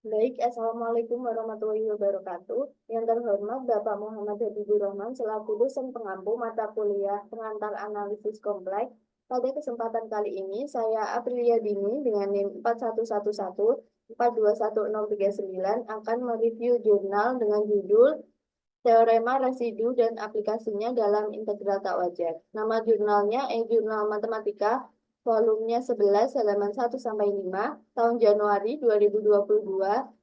Baik, Assalamualaikum warahmatullahi wabarakatuh. Yang terhormat Bapak Muhammad Habibur Rahman selaku dosen pengampu mata kuliah pengantar analisis kompleks. Pada kesempatan kali ini, saya Aprilia Dini dengan NIM 4111-421039 akan mereview jurnal dengan judul Teorema Residu dan aplikasinya dalam integral tak wajar. Nama jurnalnya Jurnal Matematika, volumenya 11, halaman 1-5, tahun Januari 2022.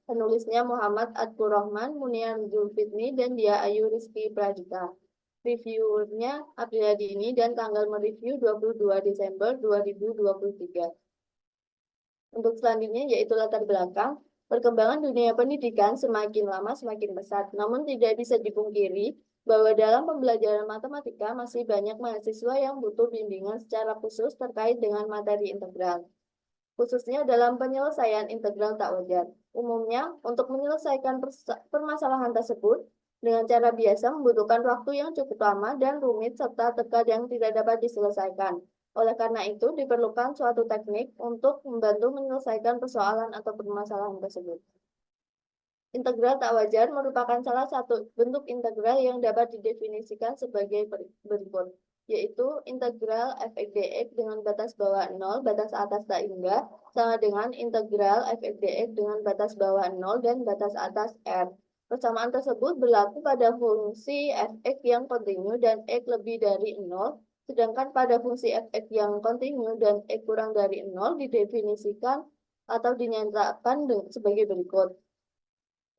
Penulisnya Muhammad Atkur Rahman, Munian Zulfikni, dan Dia Ayu Rizky Pradita. Reviewernya Apriyadini dan tanggal mereview 22 Desember 2023. Untuk selanjutnya yaitu latar belakang. Perkembangan dunia pendidikan semakin lama semakin pesat, namun tidak bisa dipungkiri bahwa dalam pembelajaran matematika masih banyak mahasiswa yang butuh bimbingan secara khusus terkait dengan materi integral, khususnya dalam penyelesaian integral tak wajar. Umumnya, untuk menyelesaikan permasalahan tersebut dengan cara biasa membutuhkan waktu yang cukup lama dan rumit serta terkadang tidak dapat diselesaikan. Oleh karena itu, diperlukan suatu teknik untuk membantu menyelesaikan persoalan atau permasalahan tersebut. Integral tak wajar merupakan salah satu bentuk integral yang dapat didefinisikan sebagai berikut, yaitu integral f(x) dx dengan batas bawah 0, batas atas tak hingga, sama dengan integral f(x) dx dengan batas bawah 0 dan batas atas r. Persamaan tersebut berlaku pada fungsi f(x) yang kontinu dan x lebih dari 0, sedangkan pada fungsi f(x) yang kontinu dan x kurang dari 0 didefinisikan atau dinyatakan sebagai berikut,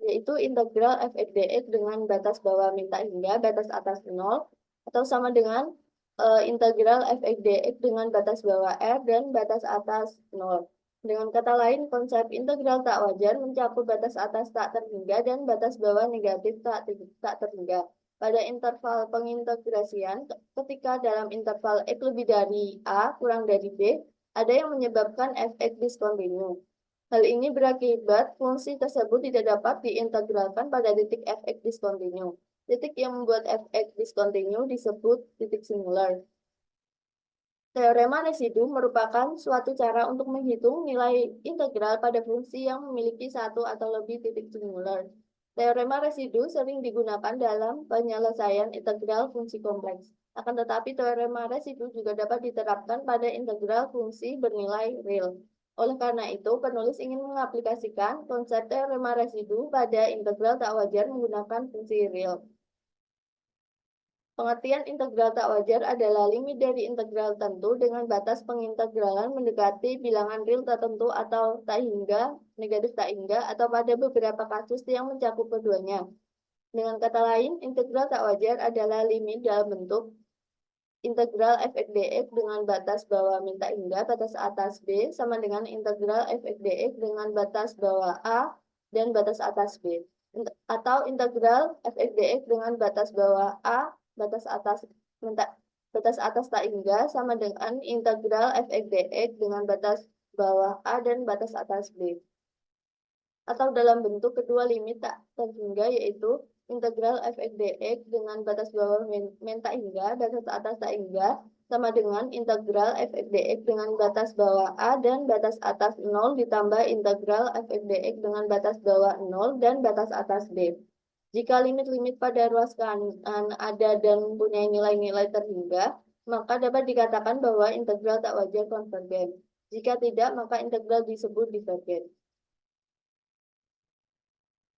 yaitu integral f(x) dx dengan batas bawah min tak hingga batas atas 0, atau sama dengan integral f(x) dx dengan batas bawah r dan batas atas 0. Dengan kata lain, konsep integral tak wajar mencakup batas atas tak terhingga dan batas bawah negatif tak terhingga. Pada interval pengintegrasian, ketika dalam interval x lebih dari a kurang dari b, ada yang menyebabkan f(x) diskontinu. Hal ini berakibat fungsi tersebut tidak dapat diintegralkan pada titik f(x) diskontinu. Titik yang membuat f(x) diskontinu disebut titik singular. Teorema residu merupakan suatu cara untuk menghitung nilai integral pada fungsi yang memiliki satu atau lebih titik singular. Teorema residu sering digunakan dalam penyelesaian integral fungsi kompleks. Akan tetapi teorema residu juga dapat diterapkan pada integral fungsi bernilai real. Oleh karena itu, penulis ingin mengaplikasikan konsep teorema residu pada integral tak wajar menggunakan fungsi real. Pengertian integral tak wajar adalah limit dari integral tertentu dengan batas pengintegralan mendekati bilangan real tertentu atau tak hingga, negatif tak hingga, atau pada beberapa kasus yang mencakup keduanya. Dengan kata lain, integral tak wajar adalah limit dalam bentuk integral f(x) dx dengan batas bawah min tak hingga batas atas b sama dengan integral f(x) dx dengan batas bawah a dan batas atas b, atau integral f(x) dx dengan batas bawah a batas atas tak hingga sama dengan integral f(x) dx dengan batas bawah a dan batas atas b, atau dalam bentuk kedua limit tak terhingga, yaitu integral f(x) dx dengan batas bawah min tak hingga batas atas tak hingga sama dengan integral f(x) dx dengan batas bawah a dan batas atas 0 ditambah integral f(x) dx dengan batas bawah 0 dan batas atas b. Jika limit-limit pada ruas kanan ada dan mempunyai nilai-nilai terhingga, maka dapat dikatakan bahwa integral tak wajar konvergen. Jika tidak, maka integral disebut divergen.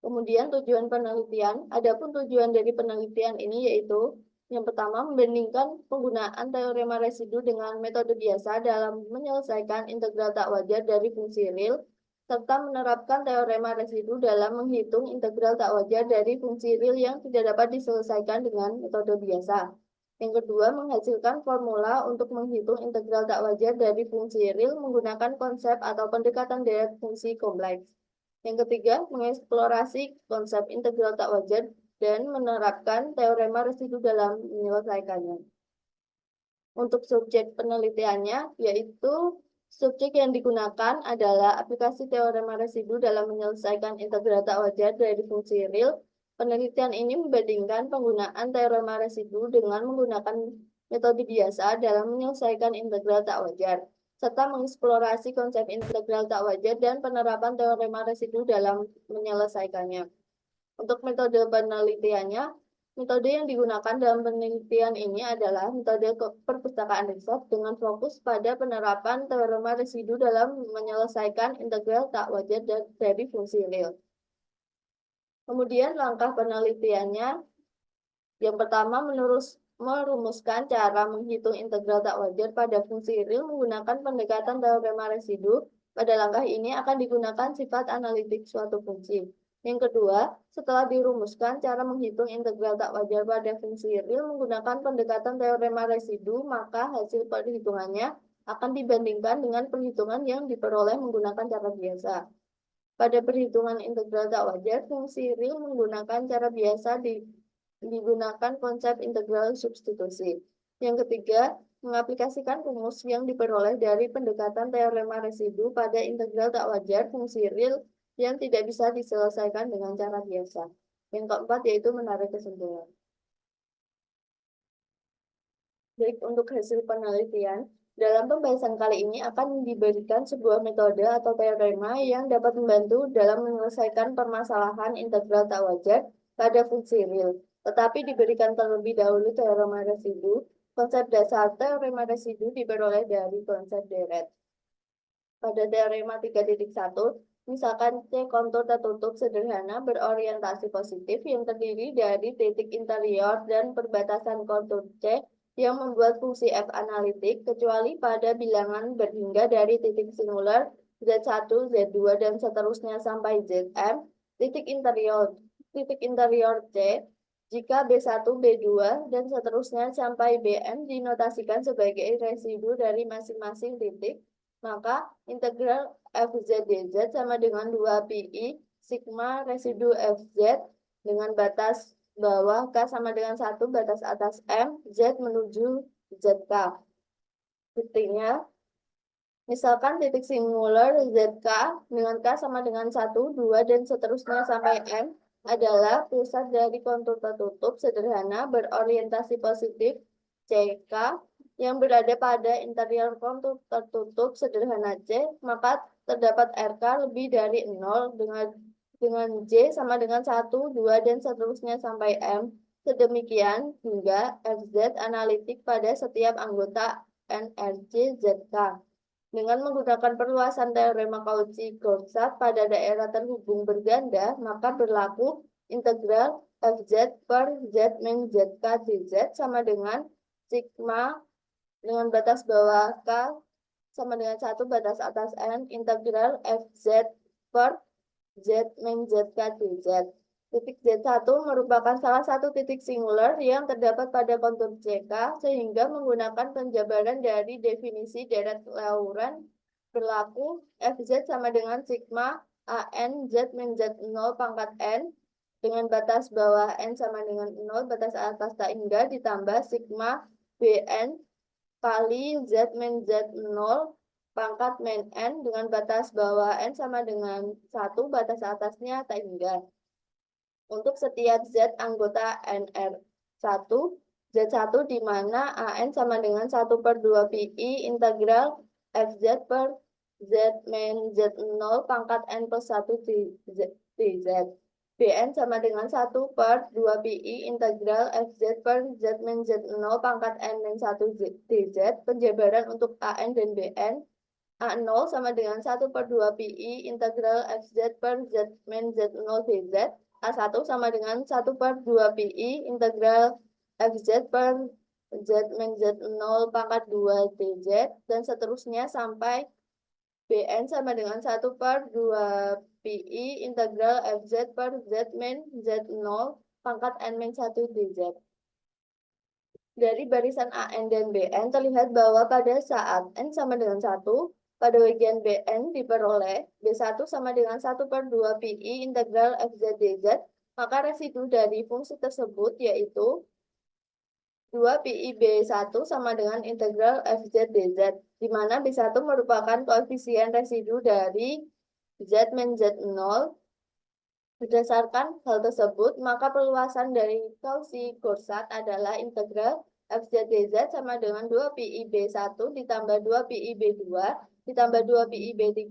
Kemudian tujuan penelitian, adapun tujuan dari penelitian ini yaitu yang pertama, membandingkan penggunaan teorema residu dengan metode biasa dalam menyelesaikan integral tak wajar dari fungsi real, serta menerapkan teorema residu dalam menghitung integral tak wajar dari fungsi real yang tidak dapat diselesaikan dengan metode biasa. Yang kedua, menghasilkan formula untuk menghitung integral tak wajar dari fungsi real menggunakan konsep atau pendekatan dari fungsi kompleks. Yang ketiga, mengeksplorasi konsep integral tak wajar dan menerapkan teorema residu dalam menyelesaikannya. Untuk subjek penelitiannya, yaitu subjek yang digunakan adalah aplikasi teorema residu dalam menyelesaikan integral tak wajar dari fungsi real. Penelitian ini membandingkan penggunaan teorema residu dengan menggunakan metode biasa dalam menyelesaikan integral tak wajar. serta mengeksplorasi konsep integral tak wajar dan penerapan teorema residu dalam menyelesaikannya. Untuk metode penelitiannya, metode yang digunakan dalam penelitian ini adalah metode perpustakaan riset dengan fokus pada penerapan teorema residu dalam menyelesaikan integral tak wajar dari fungsi real. Kemudian langkah penelitiannya, yang pertama merumuskan cara menghitung integral tak wajar pada fungsi real menggunakan pendekatan teorema residu. Pada langkah ini akan digunakan sifat analitik suatu fungsi. Yang kedua, setelah dirumuskan cara menghitung integral tak wajar pada fungsi real menggunakan pendekatan teorema residu, maka hasil perhitungannya akan dibandingkan dengan perhitungan yang diperoleh menggunakan cara biasa. Pada perhitungan integral tak wajar, fungsi real menggunakan cara biasa digunakan konsep integral substitusi. Yang ketiga, mengaplikasikan rumus yang diperoleh dari pendekatan teorema residu pada integral tak wajar fungsi real yang tidak bisa diselesaikan dengan cara biasa. Yang keempat yaitu menarik kesimpulan. Baik, untuk hasil penelitian, dalam pembahasan kali ini akan diberikan sebuah metode atau teorema yang dapat membantu dalam menyelesaikan permasalahan integral tak wajar pada fungsi real. Tetapi diberikan terlebih dahulu teorema residu. Konsep dasar teorema residu diperoleh dari konsep deret. Pada teorema 3.1, misalkan C kontur tertutup sederhana berorientasi positif yang terdiri dari titik interior dan perbatasan kontur C yang membuat fungsi f analitik, kecuali pada bilangan berhingga dari titik singular Z1, Z2, dan seterusnya sampai Zm, titik interior C, jika B1, B2, dan seterusnya sampai Bm dinotasikan sebagai residu dari masing-masing titik, maka integral Fz dz sama dengan 2pi sigma residu Fz dengan batas bawah K sama dengan 1, batas atas M, Z menuju ZK. Buktinya, misalkan titik singular ZK dengan K sama dengan 1, 2, dan seterusnya sampai M adalah pusat dari kontur tertutup sederhana berorientasi positif CK yang berada pada interior kontur tertutup sederhana C, maka terdapat RK lebih dari 0 dengan J sama dengan 1, 2, dan seterusnya sampai M. Sedemikian hingga FZ analitik pada setiap anggota NRJ ZK. Dengan menggunakan perluasan teorema Cauchy-Gorsat pada daerah terhubung berganda, maka berlaku integral Fz per Z min ZK dz sama dengan sigma dengan batas bawah K sama dengan 1, batas atas N, integral Fz per Z min ZK dz. Titik Z1 merupakan salah satu titik singular yang terdapat pada kontur CK, sehingga menggunakan penjabaran dari definisi deret Laurent berlaku Fz sama dengan sigma AN Z min Z0 pangkat N dengan batas bawah N sama dengan 0, batas atas tak hingga ditambah sigma Bn kali Z min Z0 pangkat min N dengan batas bawah N sama dengan 1, batas atasnya tak hingga. Untuk setiap Z anggota NR1, Z1 di mana AN sama dengan 1 per 2 PI integral FZ per Z min Z0 pangkat N plus 1 dz. Bn sama dengan 1 per 2 PI integral FZ per Z min Z0 pangkat N min 1 dz. Penjabaran untuk AN dan Bn. A0 sama dengan 1 per 2 PI integral FZ per Z min Z0 dz. A1 sama dengan 1 per 2 PI integral FZ per Z min Z0 pangkat 2 dz dan seterusnya sampai Bn sama dengan 1 per 2 PI integral FZ per Z min Z0 pangkat N min 1 dz. Dari barisan AN dan Bn terlihat bahwa pada saat N sama dengan 1, pada bagian Bn diperoleh B1 sama dengan 1 per 2 PI integral Fz dz, maka residu dari fungsi tersebut yaitu 2 PI B1 sama dengan integral Fz dz, di mana B1 merupakan koefisien residu dari Z min Z0. Berdasarkan hal tersebut, maka perluasan dari Cauchy-Gorsat adalah integral FZ dz sama dengan 2 pi B1 ditambah 2 pi B2 ditambah 2 pi B3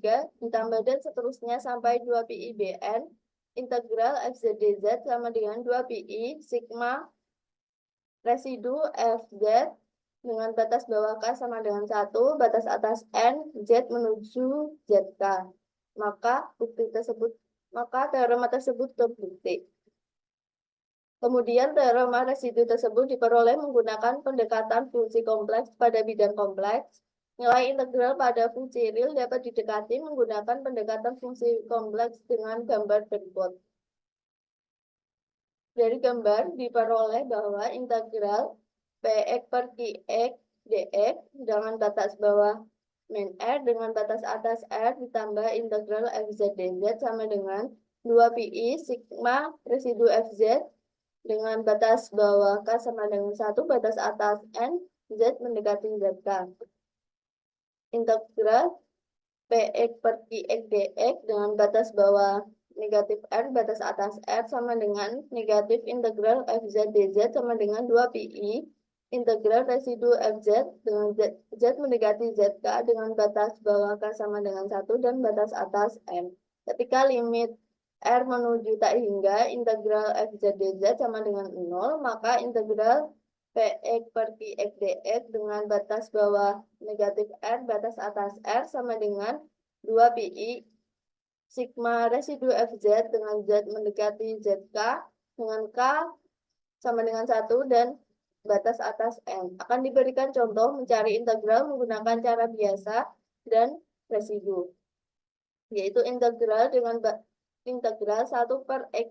ditambah dan seterusnya sampai 2 pi Bn. Integral FZ dz sama dengan 2 pi sigma residu Fz dengan batas bawah K sama dengan 1, batas atas N, Z menuju ZK. Maka teorema tersebut terbukti. Kemudian teorema residu tersebut diperoleh menggunakan pendekatan fungsi kompleks pada bidang kompleks. Nilai integral pada fungsi real dapat didekati menggunakan pendekatan fungsi kompleks dengan gambar berikut. Dari gambar diperoleh bahwa integral Px per Qx dx dengan batas bawah min R dengan batas atas R ditambah integral Fz dz sama dengan 2 pi sigma residu Fz dengan batas bawah K sama dengan 1, batas atas N, Z mendekati ZK. Integral Px per Qx dx dengan batas bawah negatif R, batas atas R sama dengan negatif integral Fz dz sama dengan 2 pi integral residu Fz dengan Z mendekati ZK dengan batas bawah K sama dengan 1 dan batas atas M. Ketika limit R menuju tak hingga integral Fz dz sama dengan 0, maka integral Px per Qx dx dengan batas bawah negatif R, batas atas R sama dengan 2 pi sigma residu Fz dengan Z mendekati ZK dengan K sama dengan 1 dan batas atas N. Akan diberikan contoh mencari integral menggunakan cara biasa dan residu, yaitu integral dengan integral 1 per X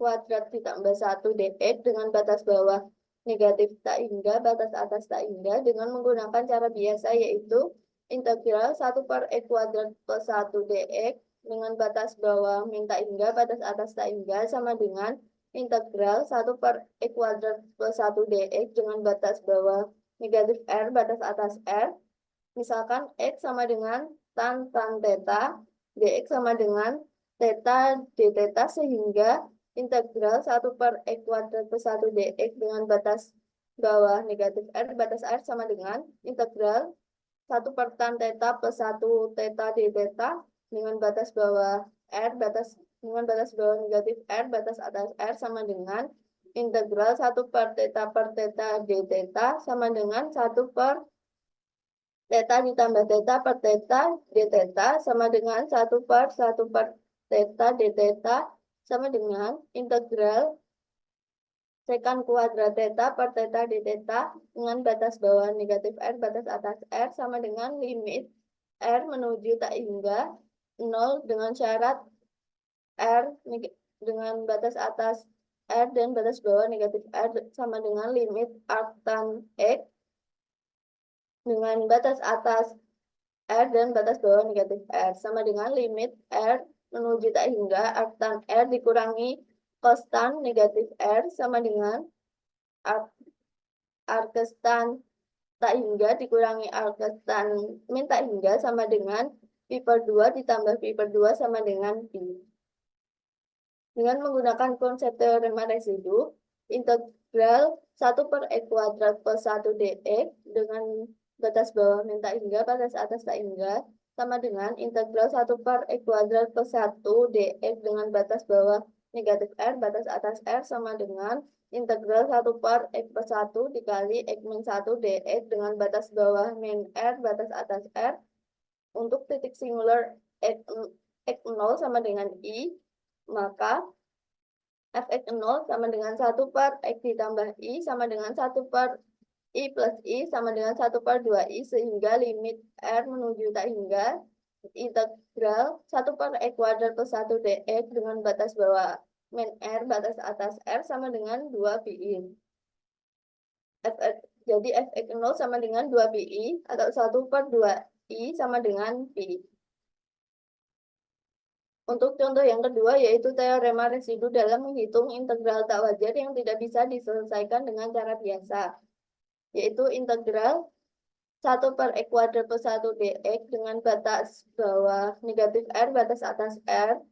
kuadrat ditambah 1 dx dengan batas bawah negatif tak hingga, batas atas tak hingga dengan menggunakan cara biasa, yaitu integral 1 per X kuadrat plus 1 dx dengan batas bawah min tak hingga, batas atas tak hingga sama dengan integral 1 per X kuadrat plus 1 dx dengan batas bawah negatif R, batas atas R. Misalkan X sama dengan tan theta, dx sama dengan theta d theta, sehingga integral 1 per X kuadrat plus 1 dx dengan batas bawah negatif R, batas R sama dengan integral 1 per tan theta plus 1 theta d theta dengan batas bawah R, dengan batas bawah negatif R, batas atas R sama dengan integral 1 per theta d theta sama dengan 1 per theta ditambah theta per theta d theta sama dengan 1 per theta d theta sama dengan integral secant kuadrat theta per theta d theta dengan batas bawah negatif R, batas atas R sama dengan limit R menuju tak hingga 0 dengan syarat R dengan batas atas R dan batas bawah negatif R sama dengan limit arctan X dengan batas atas R dan batas bawah negatif R sama dengan limit R menuju tak hingga arctan R dikurangi costan negatif R sama dengan arctan tak hingga dikurangi arctan min tak hingga sama dengan pi per 2 ditambah pi per 2 sama dengan pi. Dengan menggunakan konsep teorema residu, integral 1 per X kuadrat plus 1 dx dengan batas bawah min tak hingga, batas atas tak hingga sama dengan integral 1 per X kuadrat plus 1 dx dengan batas bawah negatif R, batas atas R sama dengan integral 1 per X plus 1 dikali X min 1 dx dengan batas bawah min R, batas atas R. Untuk titik singular X0 sama dengan I, maka Fx0 sama dengan 1 per X ditambah I sama dengan 1 per I plus I sama dengan 1 per 2I, sehingga limit R menuju tak hingga integral 1 per X kuadrat plus 1 dx dengan batas bawah min R, batas atas R sama dengan 2 pi. Jadi Fx0 sama dengan 2 pi atau 1 per 2I sama dengan pi. Untuk contoh yang kedua, yaitu teorema residu dalam menghitung integral tak wajar yang tidak bisa diselesaikan dengan cara biasa, yaitu integral 1 per X kuadrat plus 1 dx dengan batas bawah negatif R, batas atas R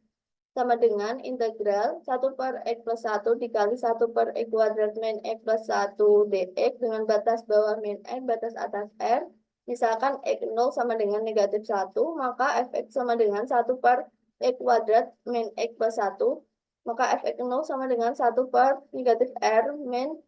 sama dengan integral 1 per X plus 1 dikali 1 per X kuadrat min X plus 1 dx dengan batas bawah min X, batas atas R. Misalkan X0 sama dengan negatif 1, maka fx sama dengan 1 per X kuadrat min X plus 1, maka fx0 sama dengan 1 per negatif R min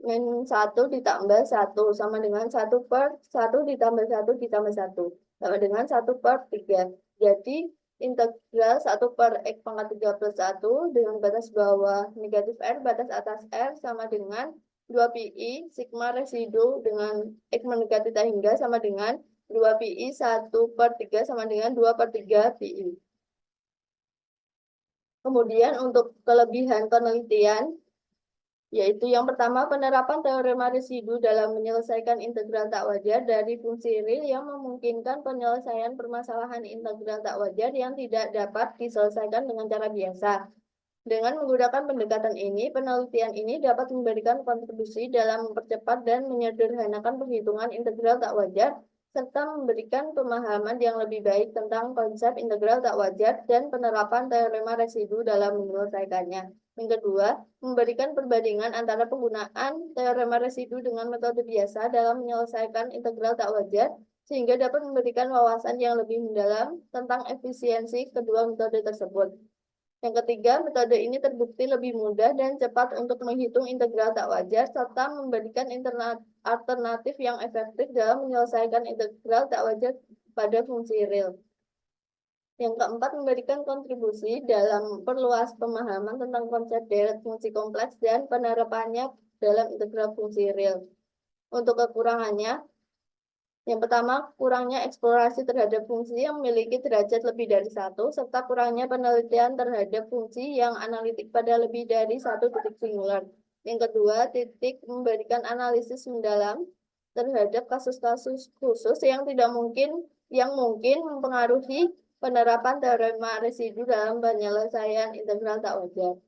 1 ditambah 1 sama dengan 1 per 1 ditambah 1 ditambah 1 sama dengan 1 per 3. Jadi integral 1 per X pangkat 3 plus 1 dengan batas bawah negatif R, batas atas R sama dengan 2 pi sigma residu dengan X mendekati tak hingga sama dengan 2 pi 1 per 3 sama dengan 2 per 3 pi. Kemudian untuk kelebihan penelitian, yaitu yang pertama, penerapan teorema residu dalam menyelesaikan integral tak wajar dari fungsi real yang memungkinkan penyelesaian permasalahan integral tak wajar yang tidak dapat diselesaikan dengan cara biasa. Dengan menggunakan pendekatan ini, penelitian ini dapat memberikan kontribusi dalam mempercepat dan menyederhanakan perhitungan integral tak wajar, serta memberikan pemahaman yang lebih baik tentang konsep integral tak wajar dan penerapan teorema residu dalam menyelesaikannya. Yang kedua, memberikan perbandingan antara penggunaan teorema residu dengan metode biasa dalam menyelesaikan integral tak wajar, sehingga dapat memberikan wawasan yang lebih mendalam tentang efisiensi kedua metode tersebut. Yang ketiga, metode ini terbukti lebih mudah dan cepat untuk menghitung integral tak wajar, serta memberikan alternatif yang efektif dalam menyelesaikan integral tak wajar pada fungsi real. Yang keempat, memberikan kontribusi dalam memperluas pemahaman tentang konsep deret fungsi kompleks dan penerapannya dalam integral fungsi real. Untuk kekurangannya, yang pertama, kurangnya eksplorasi terhadap fungsi yang memiliki derajat lebih dari 1, serta kurangnya penelitian terhadap fungsi yang analitik pada lebih dari 1 titik singular. Yang kedua, memberikan analisis mendalam terhadap kasus-kasus khusus yang mungkin mempengaruhi penerapan teorema residu dalam penyelesaian integral tak wajar.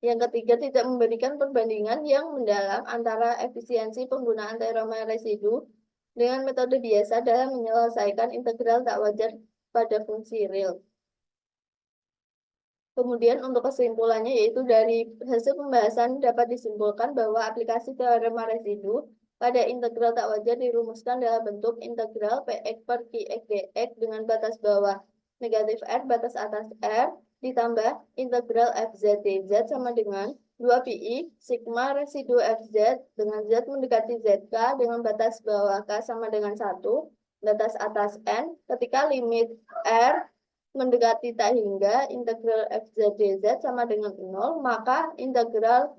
Yang ketiga, tidak memberikan perbandingan yang mendalam antara efisiensi penggunaan teorema residu dengan metode biasa dalam menyelesaikan integral tak wajar pada fungsi real. Kemudian untuk kesimpulannya, yaitu dari hasil pembahasan dapat disimpulkan bahwa aplikasi teorema residu pada integral tak wajar dirumuskan dalam bentuk integral Px per Qx dx dengan batas bawah negatif R, batas atas R, ditambah integral Fz dz sama dengan 2 pi sigma residu Fz dengan Z mendekati Zk dengan batas bawah K sama dengan 1, batas atas N, ketika limit R mendekati tak hingga integral Fz dz sama dengan 0, maka integral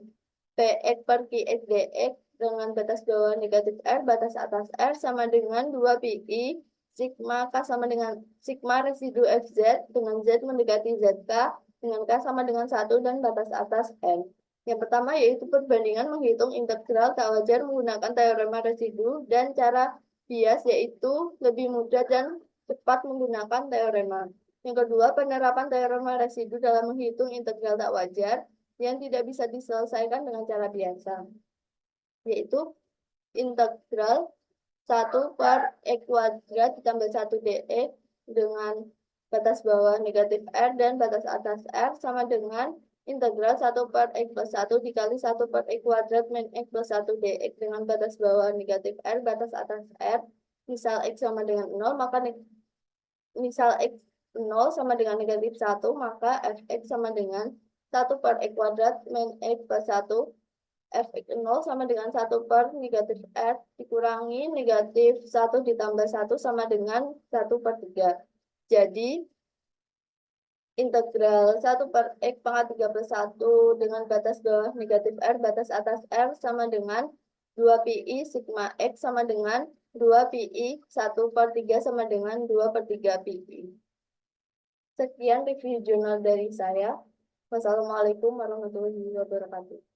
Px per Qx dx dengan batas bawah negatif R, batas atas R sama dengan 2 pi sigma K sama dengan sigma residu Fz dengan Z mendekati Zk dengan K sama dengan 1 dan batas atas N. Yang pertama yaitu perbandingan menghitung integral tak wajar menggunakan teorema residu, dan cara bias yaitu lebih mudah dan cepat menggunakan teorema. Yang kedua, penerapan teorema residu dalam menghitung integral tak wajar yang tidak bisa diselesaikan dengan cara biasa, yaitu integral 1 per X kuadrat ditambah 1 dx dengan batas bawah negatif R dan batas atas R sama dengan integral 1 per X plus 1 dikali 1 per X kuadrat min X plus 1 dx dengan batas bawah negatif R, batas atas R. Misal X sama dengan 0, maka misal X 0 sama dengan negatif 1, maka Fx sama dengan 1 per X kuadrat min X plus 1, Fx0 sama dengan 1 per negatif R dikurangi negatif 1 ditambah 1 sama dengan 1 per 3. Jadi, integral 1 per X pangkat 3 plus 1 dengan batas bawah negatif R, batas atas R sama dengan 2 pi sigma X sama dengan 2 pi 1 per 3 sama dengan 2 per 3 pi. Sekian review jurnal dari saya. Wassalamualaikum warahmatullahi wabarakatuh.